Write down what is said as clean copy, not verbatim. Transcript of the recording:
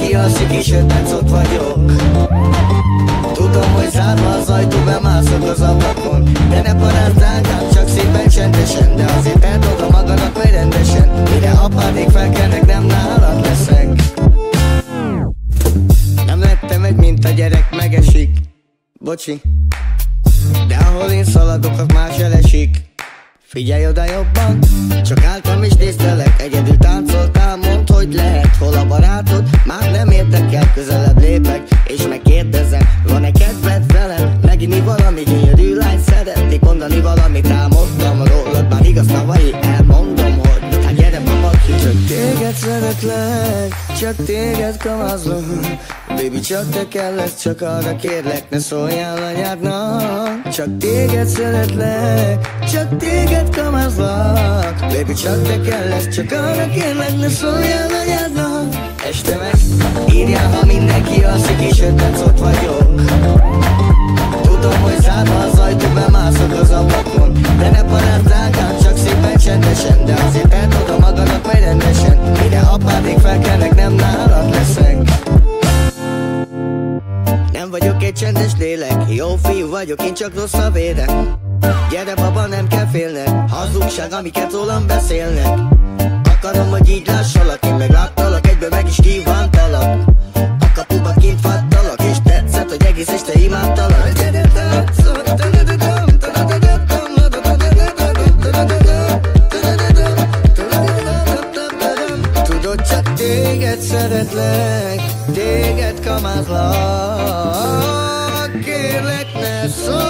mindenki alszik és ötletsz ott vagyok. Tudom, hogy zárva az ajtó, bemászok az ablakon. De ne parázd drágám, csak szépen csendesen. De azért eldobom magadat majd rendesen. Mire apádék felkelnek, nem nálad leszek. Nem lettem egy mint a gyerek, megesik. Bocsi, de ahol én szaladok, az más elesik. Figyelj oda jobban, csak álltam és néztelek. Egyedül táncoltál, mondd, hogy lehet. Hol a barátod? Már nem érdekel, közelebb lépek és megkérdezem, van-e kedved velem? Meginni valami gyönyörű lány, szeretnék mondani valamit, álmodtam rólad. Bár igaz tavai, elmondom, hogy hát gyere baba ki. Csak téged szeretlek, csak téged kamazlak. Baby, csak te kell, lesz, csak arra kérlek, ne szóljál anyádnak. Csak téged szeretlek, csak téged kamazlak. Baby, csak te kell, lesz, csak arra kérlek, ne szóljál anyádnak. Este meg írjál, ha mindenki alszik és ötletsz ott vagyok. Tudom, hogy zárva az ajtó, bemászok az ablakon. De ne parázd drágám, csak szépen csendesen. De azért eldobom magadat majd rendesen. Mire apádék felkelnek, nem nálad leszek. Nem vagyok egy csendes lélek, jó fiú vagyok, én csak rossz a vérek. Gyere baba, nem kell félned, hazugság, amiket rólam beszélnek. Akarom, hogy így lássalak, én meg láttalak, egyből meg is kívántalak. A kapuba kint fattalak, és tetszett, hogy egész este imádtalak. Tudod, csak téged szeretlek, téged kamázlak. Kérlek, ne szólj.